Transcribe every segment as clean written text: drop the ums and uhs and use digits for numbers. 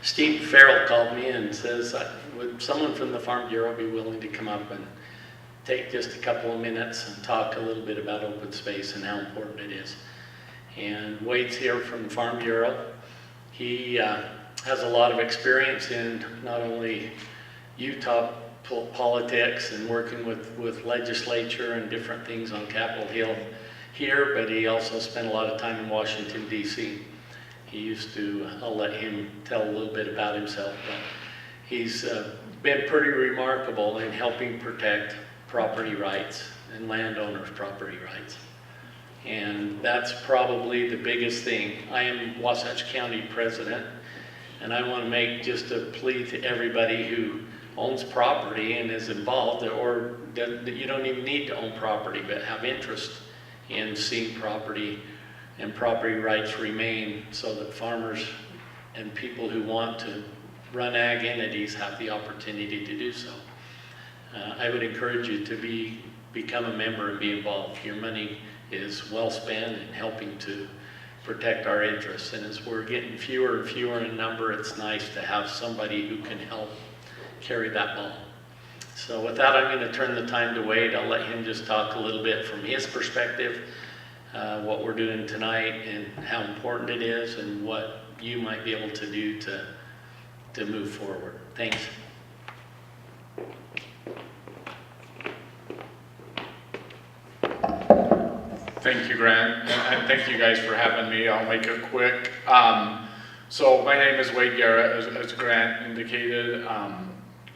Steve Farrell called me and says, would someone from the Farm Bureau be willing to come up and take just a couple of minutes and talk a little bit about open space and how important it is. And Wade's here from the Farm Bureau. He has a lot of experience in not only Utah politics and working with legislature and different things on Capitol Hill here, but he also spent a lot of time in Washington, D.C. He used to, I'll let him tell a little bit about himself, but he's been pretty remarkable in helping protect property rights and landowners' property rights. And that's probably the biggest thing. I am Wasatch County President, and I want to make just a plea to everybody who owns property and is involved, or you don't even need to own property, but have interest in seeing property and property rights remain so that farmers and people who want to run ag entities have the opportunity to do so. I would encourage you to become a member and be involved. Your money is well spent in helping to protect our interests. And as we're getting fewer and fewer in number, it's nice to have somebody who can help carry that ball. So with that, I'm going to turn the time to Wade. I'll let him just talk a little bit from his perspective, what we're doing tonight and how important it is and what you might be able to do to move forward. Thanks. Thank you, Grant, and thank you guys for having me. I'll make it quick. So my name is Wade Garrett, as Grant indicated.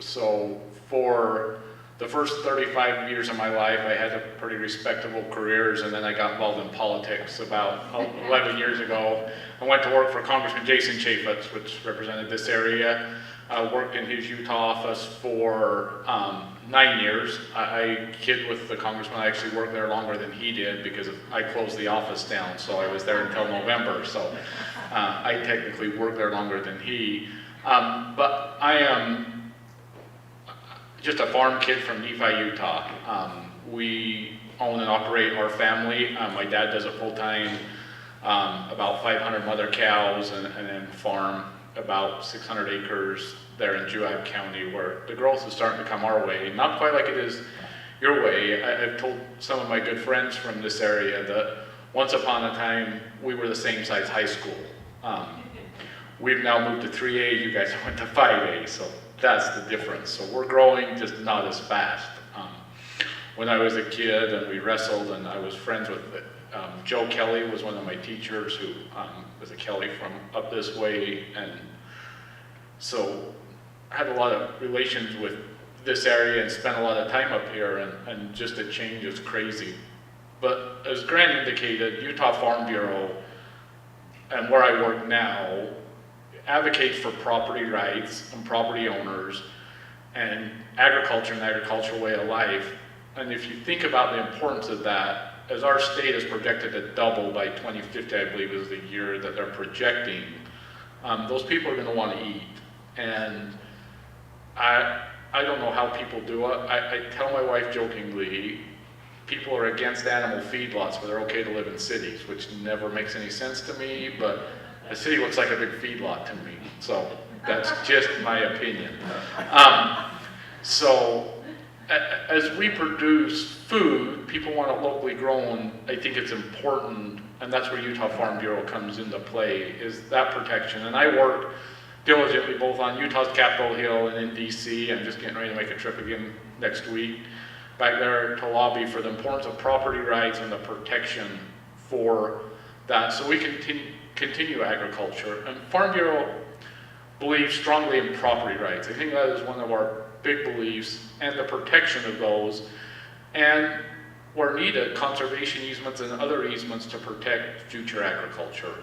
So for the first 35 years of my life, I had a pretty respectable careers, and then I got involved in politics about 11 years ago. I went to work for Congressman Jason Chaffetz, which represented this area. I worked in his Utah office for 9 years. I kid with the congressman, I actually worked there longer than he did because I closed the office down, so I was there until November. So I technically worked there longer than he. But I am just a farm kid from Nephi, Utah. We own and operate our family. My dad does it full time, about 500 mother cows, and then farm about 600 acres there in Juab County, where the growth is starting to come our way. Not quite like it is your way. I've told some of my good friends from this area that once upon a time, we were the same size high school. We've now moved to 3A, you guys went to 5A, so that's the difference. So we're growing, just not as fast. When I was a kid and we wrestled, and I was friends with Joe Kelly was one of my teachers who was a Kelly from up this way, and so I had a lot of relations with this area and spent a lot of time up here, and just the change is crazy. But as Grant indicated, Utah Farm Bureau, and where I work now, advocates for property rights and property owners and agriculture and agricultural way of life. And if you think about the importance of that, as our state is projected to double by 2050, I believe is the year that they're projecting, those people are going to want to eat. And I don't know how people do it. I tell my wife jokingly, people are against animal feedlots, but they're okay to live in cities, which never makes any sense to me, but a city looks like a big feedlot to me. So that's just my opinion. So as we produce food, people want it locally grown. I think it's important, and that's where Utah Farm Bureau comes into play, is that protection. And I work diligently both on Utah's Capitol Hill and in DC. I'm just getting ready to make a trip again next week back there to lobby for the importance of property rights and the protection for that, so we can continue agriculture. And Farm Bureau believes strongly in property rights. I think that is one of our big beliefs, and the protection of those, and where needed, conservation easements and other easements to protect future agriculture.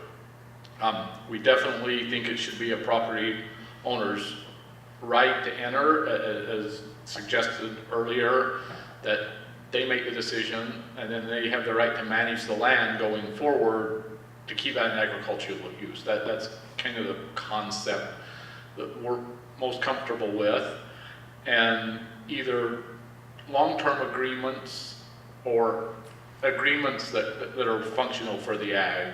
We definitely think it should be a property owner's right to enter, as suggested earlier, that they make the decision and then they have the right to manage the land going forward to keep that in agricultural use. That's kind of the concept that we're most comfortable with. And either long-term agreements or agreements that are functional for the ag.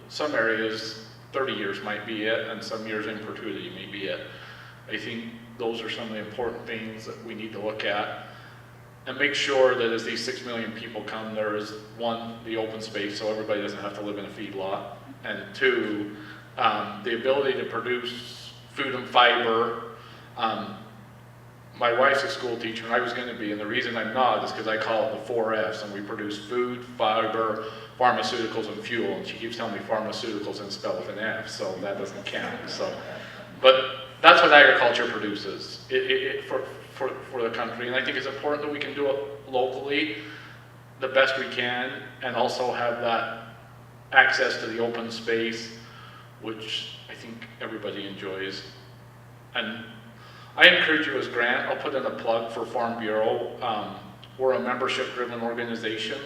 Some areas 30 years might be it, and some years in perpetuity may be it. I think those are some of the important things that we need to look at and make sure that as these 6 million people come, there is, one, the open space so everybody doesn't have to live in a feedlot, and two, the ability to produce food and fiber. My wife's a school teacher, and I was going to be, and the reason I'm not is because I call it the 4 Fs, and we produce food, fiber, pharmaceuticals, and fuel, and she keeps telling me pharmaceuticals and spelled with an F, so that doesn't count. So, but that's what agriculture produces for the country, and I think it's important that we can do it locally the best we can, and also have that access to the open space, which I think everybody enjoys. And I encourage you as Grant, I'll put in a plug for Farm Bureau. We're a membership-driven organization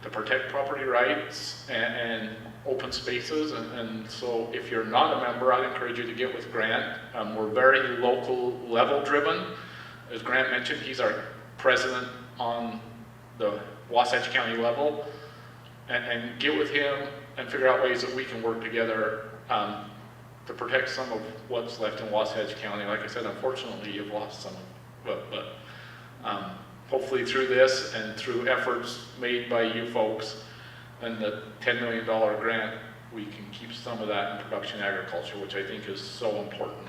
to protect property rights and open spaces, and so if you're not a member, I'd encourage you to get with Grant. We're very local level driven. As Grant mentioned, he's our president on the Wasatch County level, and get with him and figure out ways that we can work together to protect some of what's left in Wasatch County. Like I said, unfortunately, you've lost some, but hopefully through this and through efforts made by you folks and the $10 million grant, we can keep some of that in production agriculture, which I think is so important.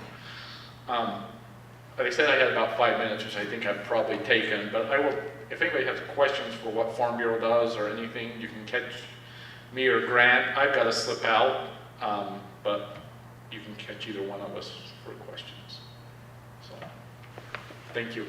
Like I said, I had about 5 minutes, which I think I've probably taken, but I will, if anybody has questions for what Farm Bureau does or anything, you can catch me or Grant. I've got to slip out, but you can catch either one of us for questions. So, thank you.